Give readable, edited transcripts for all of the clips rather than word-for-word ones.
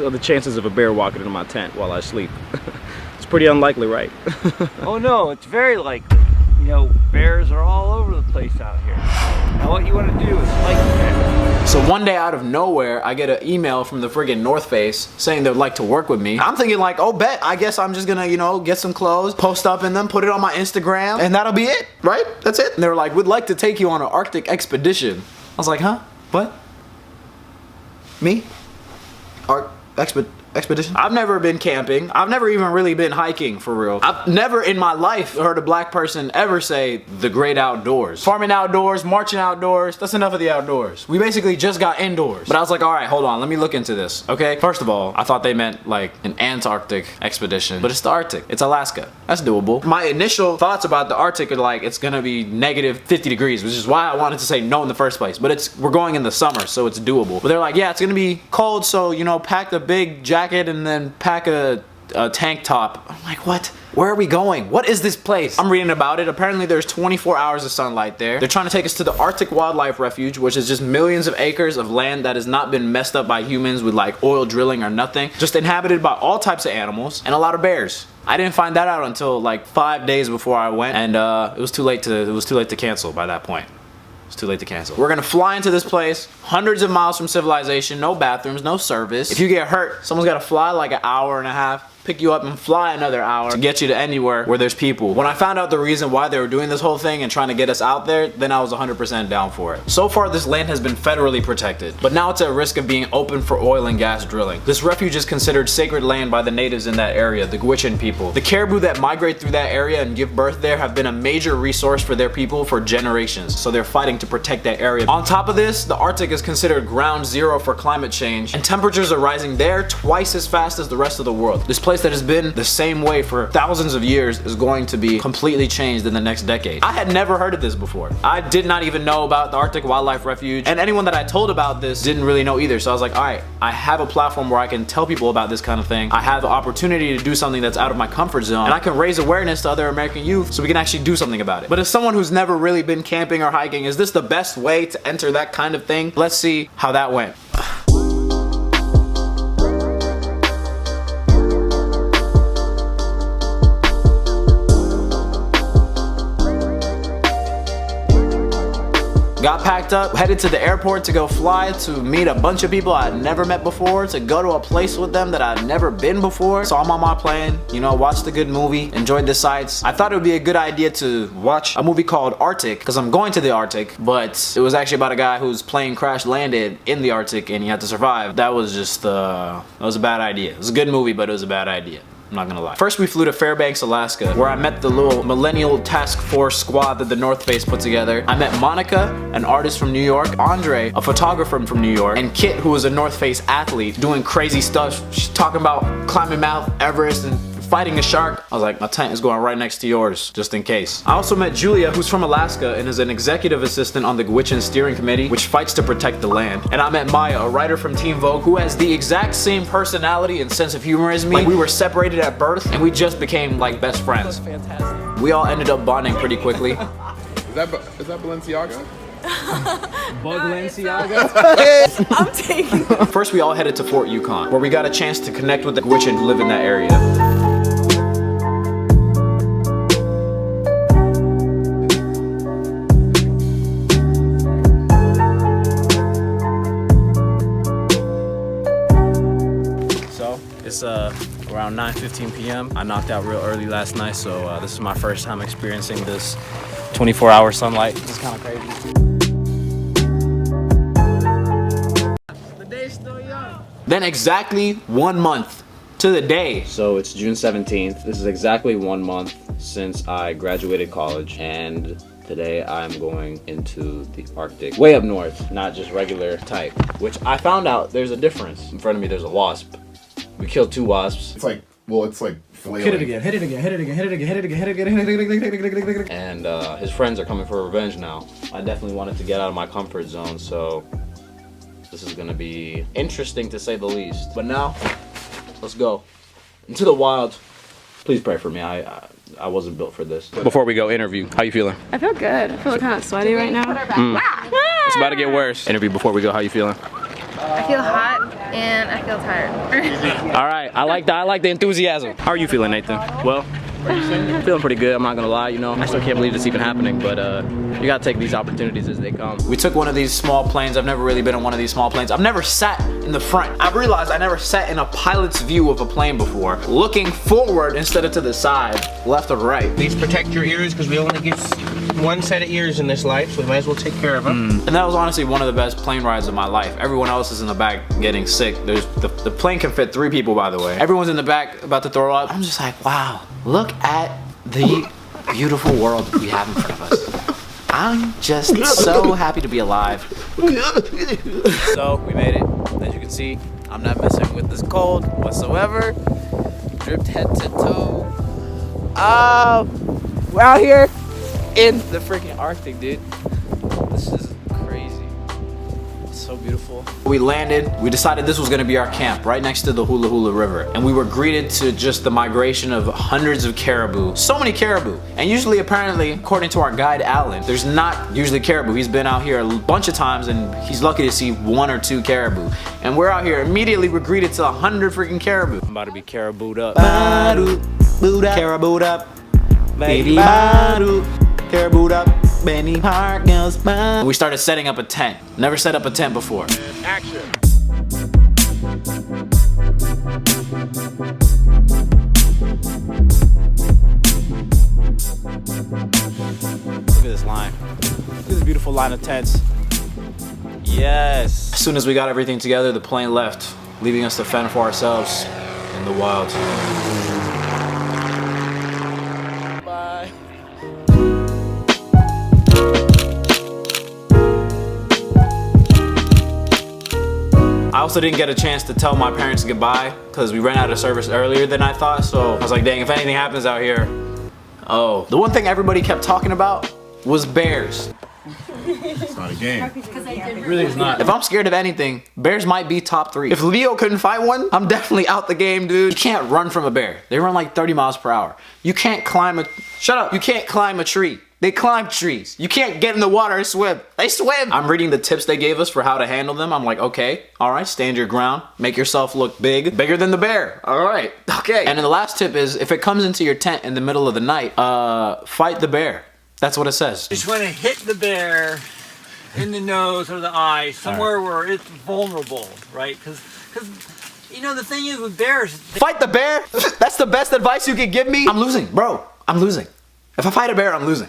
are the chances of a bear walking into my tent while I sleep? It's pretty unlikely, right? Oh no, it's very likely. You know, bears are all over the place out here. Now what you want to do is fight the bear. So one day out of nowhere, I get an email from the friggin' North Face saying they'd like to work with me. I'm thinking like, oh bet, I guess I'm just gonna, you know, get some clothes, post up in them, put it on my Instagram, and that'll be it, right? That's it. And they were like, we'd like to take you on an Arctic expedition. I was like, huh? What? Me? Expedition? I've never been camping. I've never even really been hiking for real. I've never in my life heard a black person ever say the great outdoors. Farming outdoors, marching outdoors, that's enough of the outdoors. We basically just got indoors. But I was like, all right, hold on, let me look into this, okay? First of all, I thought they meant like an Antarctic expedition, but it's the Arctic. It's Alaska. That's doable. My initial thoughts about the Arctic are like, it's gonna be negative 50 degrees, which is why I wanted to say no in the first place. But we're going in the summer, so it's doable. But they're like, yeah, it's gonna be cold, so, you know, pack the big jacket and then pack a tank top. I'm like, what? Where are we going? What is this place? I'm reading about it. Apparently there's 24 hours of sunlight there. They're trying to take us to the Arctic Wildlife Refuge, which is just millions of acres of land that has not been messed up by humans with like oil drilling or nothing. Just inhabited by all types of animals and a lot of bears. I didn't find that out until like 5 days before I went, and it was too late to cancel by that point. It's too late to cancel. We're gonna fly into this place, hundreds of miles from civilization, no bathrooms, no service. If you get hurt, someone's gotta fly like an hour and a half, pick you up and fly another hour to get you to anywhere where there's people. When I found out the reason why they were doing this whole thing and trying to get us out there, then I was 100% down for it. So far, this land has been federally protected, but now it's at risk of being open for oil and gas drilling. This refuge is considered sacred land by the natives in that area, the Gwich'in people. The caribou that migrate through that area and give birth there have been a major resource for their people for generations, so they're fighting to protect that area. On top of this, the Arctic is considered ground zero for climate change, and temperatures are rising there twice as fast as the rest of the world. This place that has been the same way for thousands of years is going to be completely changed in the next decade. I had never heard of this before. I did not even know about the Arctic Wildlife Refuge, and anyone that I told about this didn't really know either. So I was like, all right, I have a platform where I can tell people about this kind of thing. I have the opportunity to do something that's out of my comfort zone, and I can raise awareness to other American youth so we can actually do something about it. But as someone who's never really been camping or hiking, is this the best way to enter that kind of thing? Let's see how that went. Got packed up, headed to the airport to go fly to meet a bunch of people I'd never met before, to go to a place with them that I'd never been before. So I'm on my plane, you know, watched a good movie, enjoyed the sights. I thought it would be a good idea to watch a movie called Arctic, because I'm going to the Arctic, but it was actually about a guy whose plane crash landed in the Arctic and he had to survive. That was just, that was a bad idea. It was a good movie, but it was a bad idea. I'm not gonna lie. First, we flew to Fairbanks, Alaska, where I met the little millennial task force squad that the North Face put together. I met Monica, an artist from New York, Andre, a photographer from New York, and Kit, who was a North Face athlete doing crazy stuff. She's talking about climbing Mount Everest and fighting a shark. I was like, my tent is going right next to yours, just in case. I also met Julia, who's from Alaska and is an executive assistant on the Gwich'in Steering Committee, which fights to protect the land. And I met Maia, a writer from Team Vogue, who has the exact same personality and sense of humor as me. Like, we were separated at birth and we just became like best friends. Fantastic. We all ended up bonding pretty quickly. Is that Balenciaga? Balenciaga? I'm taking it. First, we all headed to Fort Yukon, where we got a chance to connect with the Gwich'in who live in that area. It's around 9:15 p.m. I knocked out real early last night, so this is my first time experiencing this 24-hour sunlight. It's kind of crazy. The day's still young. Then exactly 1 month to the day. So it's June 17th. This is exactly 1 month since I graduated college, and today I'm going into the Arctic, way up north, not just regular type, which I found out there's a difference. In front of me there's a wasp. We killed 2 wasps. It's like, well, it's like flailing. Hit it again, hit it again, hit it again, hit it again, hit it again, hit it again, hit it again. And his friends are coming for revenge now. I definitely wanted to get out of my comfort zone, so this is gonna be interesting to say the least. But now, let's go into the wild. Please pray for me. I wasn't built for this. Before we go, interview. How you feeling? I feel good. I feel kind of sweaty right now. It's about to get worse. Interview before we go. How you feeling? I feel hot and I feel tired. All right, I like the enthusiasm. How are you feeling, Nathan? Well, feeling pretty good. I'm not gonna lie. You know, I still can't believe this even happening, but you gotta take these opportunities as they come. We took one of these small planes. I've never really been on one of these small planes. I've never sat in the front. I've realized I never sat in a pilot's view of a plane before, looking forward instead of to the side, left or right. Please protect your ears because we only get one set of ears in this life, so we might as well take care of them. And that was honestly one of the best plane rides of my life. Everyone else is in the back getting sick. The plane can fit 3 people, by the way. Everyone's in the back about to throw up. I'm just like, wow, look at the beautiful world we have in front of us. I'm just so happy to be alive. So we made it. As you can see, I'm not messing with this cold whatsoever. Dripped head to toe. We're out here in the freaking Arctic, dude. This is crazy. It's so beautiful. We landed. We decided this was gonna be our camp right next to the Hula Hula River. And we were greeted to just the migration of hundreds of caribou. So many caribou. And usually, apparently, according to our guide, Alan, there's not usually caribou. He's been out here a bunch of times and he's lucky to see 1 or 2 caribou. And we're out here, immediately we're greeted to 100 freaking caribou. I'm about to be caribou'd up. Caribou'd up. Baby Baru. Caribou'd up. Benny Park girls. We started setting up a tent. Never set up a tent before. Action. Look at this line. Look at this beautiful line of tents. Yes. As soon as we got everything together, the plane left, leaving us to fend for ourselves in the wild. Bye. I also didn't get a chance to tell my parents goodbye because we ran out of service earlier than I thought, so I was like, dang, if anything happens out here. Oh, the one thing everybody kept talking about was bears. It's not a game. It really is not. If I'm scared of anything, bears might be top 3. If Leo couldn't fight one, I'm definitely out the game, dude. You can't run from a bear. They run like 30 miles per hour. You can't climb a... Shut up. You can't climb a tree. They climb trees. You can't get in the water and swim. They swim. I'm reading the tips they gave us for how to handle them. I'm like, okay, all right, stand your ground. Make yourself look big, bigger than the bear. All right, okay. And then the last tip is, if it comes into your tent in the middle of the night, fight the bear. That's what it says. You just want to hit the bear in the nose or the eye, somewhere where it's vulnerable, right? Because you know the thing is with bears. Fight the bear? That's the best advice you could give me? I'm losing, bro. I'm losing. If I fight a bear, I'm losing.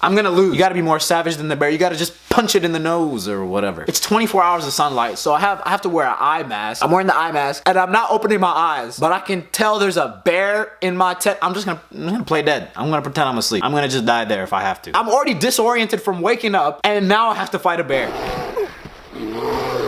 I'm gonna lose. You gotta be more savage than the bear. You gotta just punch it in the nose or whatever. It's 24 hours of sunlight, so I have to wear an eye mask. I'm wearing the eye mask, and I'm not opening my eyes, but I can tell there's a bear in my tent. I'm gonna play dead. I'm gonna pretend I'm asleep. I'm gonna just die there if I have to. I'm already disoriented from waking up, and now I have to fight a bear.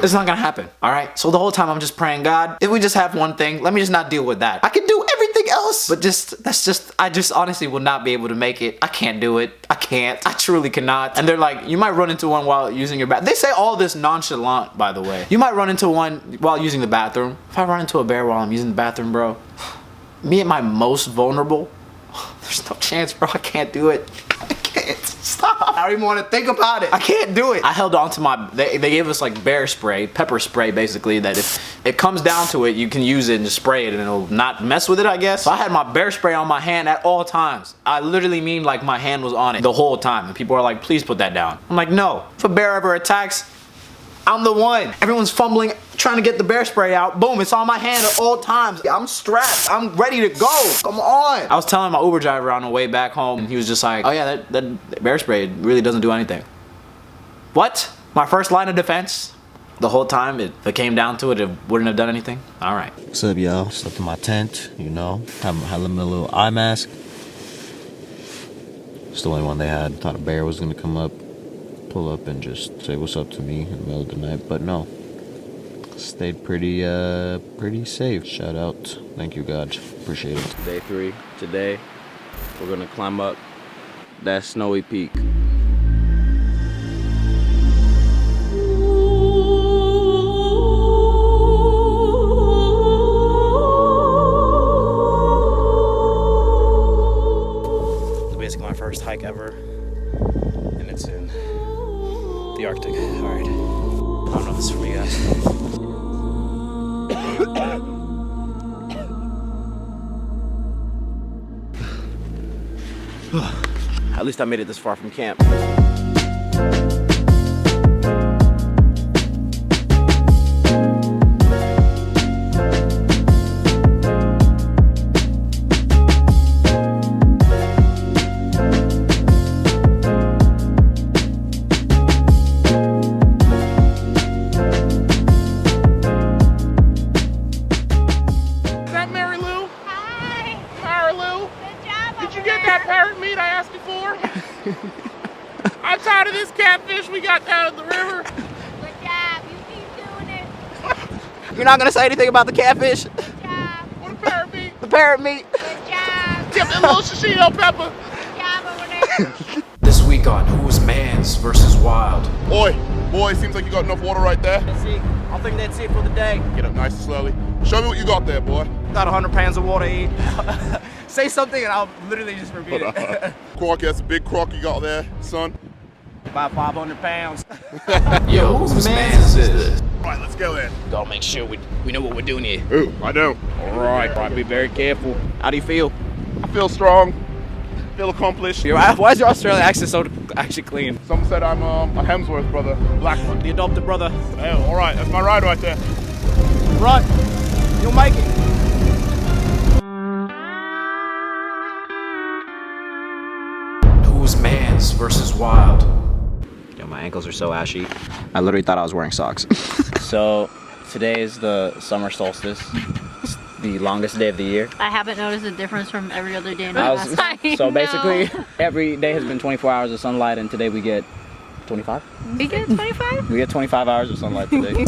It's not gonna happen, all right? So the whole time I'm just praying, God, if we just have one thing, let me just not deal with that. I can do everything else, but I just honestly will not be able to make it. I can't do it. I can't. I truly cannot. And they're like, you might run into one while using your bathroom. They say all this nonchalant, by the way. You might run into one while using the bathroom. If I run into a bear while I'm using the bathroom, bro, me at my most vulnerable, there's no chance, bro. I can't do it. I can't. Stop. I don't even want to think about it. I can't do it. I held on to my, they gave us like bear spray, pepper spray basically, that if it comes down to it, you can use it and just spray it and it'll not mess with it, I guess. So I had my bear spray on my hand at all times. I literally mean like my hand was on it the whole time. And people are like, please put that down. I'm like, no. If a bear ever attacks, I'm the one. Everyone's fumbling, trying to get the bear spray out. Boom, it's on my hand at all times. I'm strapped. I'm ready to go. Come on. I was telling my Uber driver on the way back home, and he was just like, oh yeah, that bear spray really doesn't do anything. What? My first line of defense? The whole time, if it came down to it, it wouldn't have done anything? All right. What's up, y'all? Slept in my tent, you know. Had a little eye mask. It's the only one they had. Thought a bear was gonna come up, pull up and just say what's up to me in the middle of the night, but no. Stayed pretty safe. Shout out. Thank you, God. Appreciate it. Day 3. Today, we're gonna climb up that snowy peak. It's basically my first hike ever, and it's in the Arctic. All right. I don't know if this is for you guys. At least I made it this far from camp. I'm tired of this catfish we got down in the river. Good job. You keep doing it. You're not gonna say anything about the catfish? Good job. What a parrot meat. The parrot meat? Good job. Get that little shishito pepper. Good job over there. This week on Who's Mans versus Wild. Boy, seems like you got enough water right there. That's it. I think that's it for the day. Get up nice and slowly. Show me what you got there, boy. Got 100 pounds of water to eat. Say something and I'll literally just repeat it. Croc, that's a big croc you got there, son. About 500 pounds. Yo, whose mans is this? Right, let's go in. Gotta make sure we know what we're doing here. Ooh, I know. All right, be very careful. How do you feel? I feel strong. Feel accomplished. Why is your Australian accent so actually clean? Some said I'm a Hemsworth brother, black one. The adopted brother. Oh, all right, that's my ride right there. Run. You'll make it. Who's Mans versus Wild. Yo, my ankles are so ashy. I literally thought I was wearing socks. So today is the summer solstice. It's the longest day of the year. I haven't noticed a difference from every other day in my life. So basically, every day has been 24 hours of sunlight, and today we get 25? We get 25? We get 25 hours of sunlight today.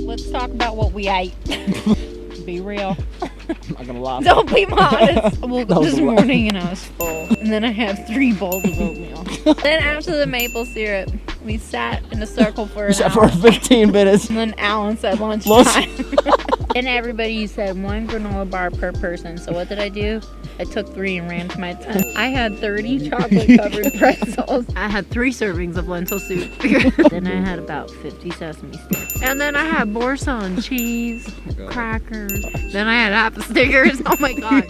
Let's talk about what we ate. Be real. I'm not gonna lie. Don't be modest. I woke up this morning and I was full. And then I had 3 bowls of oatmeal. Then after the maple syrup, we sat in a circle for an hour. For 15 minutes. And then Alan said lunchtime. And everybody said 1 granola bar per person. So what did I do? I took 3 and ran to my tent. I had 30 chocolate covered pretzels. I had 3 servings of lentil soup. Then I had about 50 sesame sticks. And then I had boursin cheese, crackers. Then I had apple stickers. Oh my god.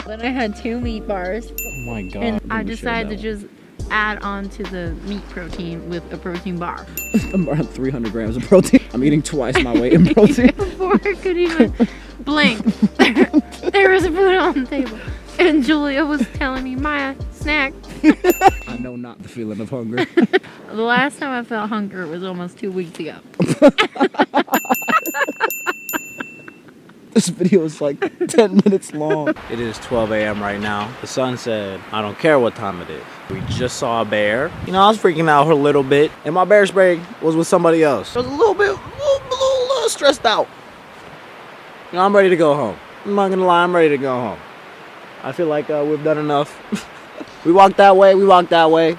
Then I had 2 meat bars. Oh my god. And I decided to just add on to the meat protein with a protein bar. I'm around 300 grams of protein. I'm eating twice my weight in protein. Before I could even blink, there was food on the table. And Julia was telling me, Maya, snack. I know not the feeling of hunger. The last time I felt hunger was almost 2 weeks ago. This video is like 10 minutes long. It is 12 a.m. right now. The sun said, I don't care what time it is. We just saw a bear. You know, I was freaking out a little bit, and my bear spray was with somebody else. I was a little stressed out. You know, I'm ready to go home. I'm not gonna lie, I'm ready to go home. I feel like we've done enough. We walked that way, we walked that way.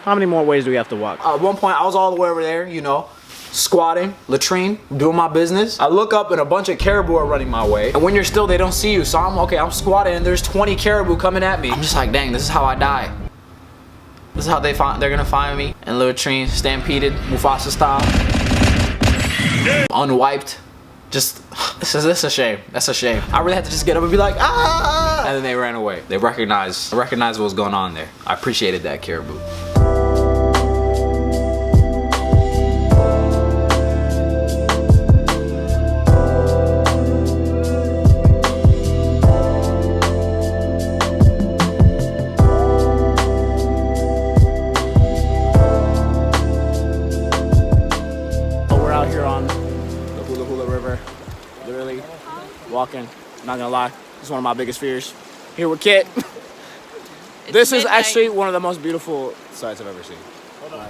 How many more ways do we have to walk? At one point, I was all the way over there, you know, squatting, latrine, doing my business. I look up and a bunch of caribou are running my way. And when you're still, they don't see you. So I'm squatting and there's 20 caribou coming at me. I'm just like, dang, this is how I die. This is how they're gonna find me. And latrine, stampeded, Mufasa style. Unwiped. Just, this is a shame. That's a shame. I really had to just get up and be like, ah! And then they ran away. They recognized what was going on there. I appreciated that caribou. Walking, not gonna lie, it's one of my biggest fears. Here with Kit. This is actually one of the most beautiful sights I've ever seen.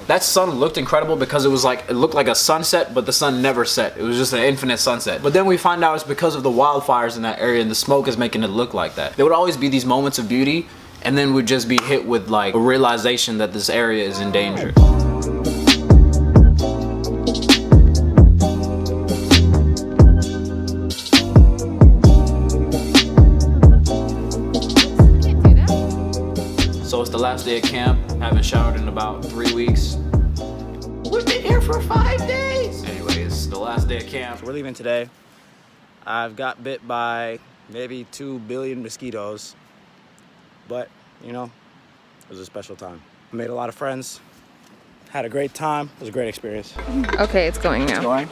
That sun looked incredible because it looked like a sunset, but the sun never set. It was just an infinite sunset. But then we find out it's because of the wildfires in that area and the smoke is making it look like that. There would always be these moments of beauty, and then we'd just be hit with like a realization that this area is in danger. So it's the last day of camp. Haven't showered in about 3 weeks. We've been here for 5 days. Anyways, the last day of camp. We're leaving today. I've got bit by maybe 2 billion mosquitoes, but you know, it was a special time. I made a lot of friends, had a great time. It was a great experience. Okay, it's going now. It's going?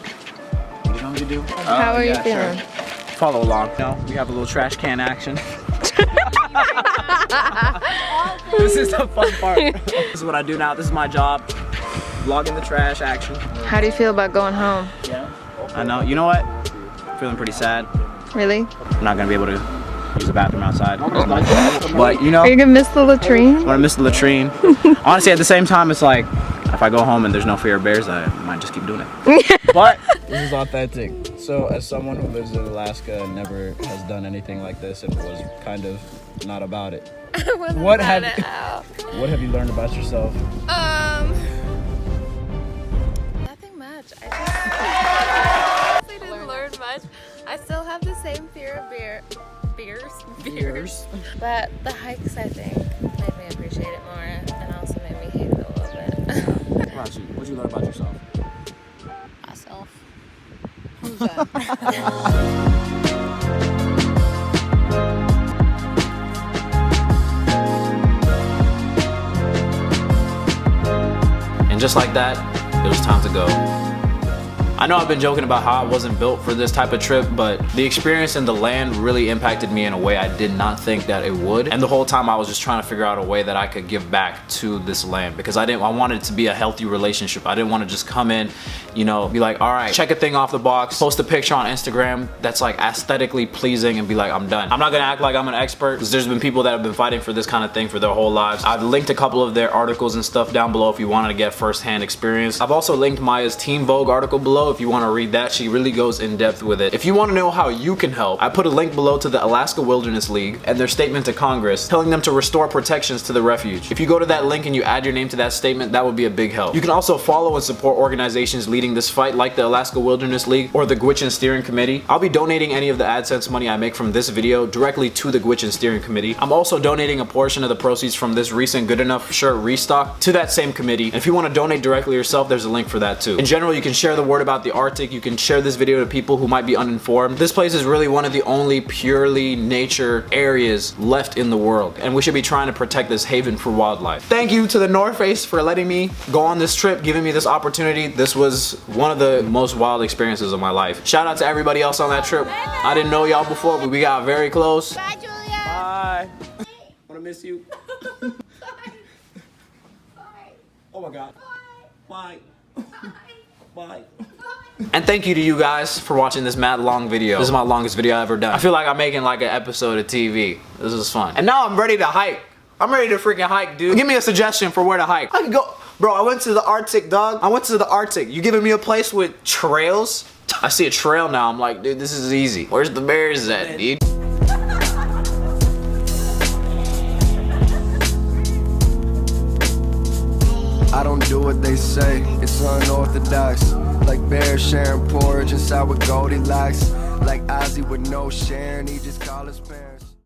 You know what you do? How are you feeling? Sure. Follow along. You know, we have a little trash can action. This is the fun part. This is what I do now. This is my job. Vlogging the trash action. How do you feel about going home? I know. You know what? Feeling pretty sad. Really? I'm not gonna be able to use the bathroom outside. But you know, Are you gonna miss the latrine? I'm gonna miss the latrine. Honestly, at the same time, it's like if I go home and there's no fear of bears, I might just keep doing it. But this is authentic. So, as someone who lives in Alaska and never has done anything like this and was kind of not about it, what have you learned about yourself? Nothing much. I honestly didn't learn much. I still have the same fear of beers. But the hikes, I think, made me appreciate it more and also made me hate it a little bit. What about you? What'd you learn about yourself? Myself. Who's that? And just like that, it was time to go. I know I've been joking about how I wasn't built for this type of trip, but the experience in the land really impacted me in a way I did not think that it would. And the whole time I was just trying to figure out a way that I could give back to this land because I wanted it to be a healthy relationship. I didn't want to just come in, you know, be like, all right, check a thing off the box, post a picture on Instagram that's like aesthetically pleasing and be like, I'm done. I'm not gonna act like I'm an expert because there's been people that have been fighting for this kind of thing for their whole lives. I've linked a couple of their articles and stuff down below if you wanted to get first-hand experience. I've also linked Maia's Teen Vogue article below if you want to read that. She really goes in depth with it. If you want to know how you can help, I put a link below to the Alaska Wilderness League and their statement to Congress telling them to restore protections to the refuge. If you go to that link and you add your name to that statement, that would be a big help. You can also follow and support organizations leading this fight like the Alaska Wilderness League or the Gwich'in Steering Committee. I'll be donating any of the AdSense money I make from this video directly to the Gwich'in Steering Committee. I'm also donating a portion of the proceeds from this recent Good Enough shirt restock to that same committee. And if you want to donate directly yourself, there's a link for that too. In general, you can share the word about the Arctic. You can share this video to people who might be uninformed. This place is really one of the only purely nature areas left in the world, and we should be trying to protect this haven for wildlife. Thank you to TheNorthFace for letting me go on this trip, giving me this opportunity. This was one of the most wild experiences of my life. Shout out to everybody else on that trip. I didn't know y'all before, but we got very close. Bye, Julia. Bye. Wanna miss you. Bye. Oh my God. Bye. Bye. And thank you to you guys for watching this mad long video. This is my longest video I've ever done. I feel like I'm making like an episode of TV. This is fun. And now I'm ready to hike. I'm ready to freaking hike, dude. Give me a suggestion for where to hike. I can go. Bro, I went to the Arctic, dog. I went to the Arctic. You giving me a place with trails? I see a trail now. I'm like, dude, this is easy. Where's the bears at, dude? I don't do what they say, it's unorthodox. Like bears sharing porridge inside with Goldilocks. Like Ozzy with no sharing, he just call his parents.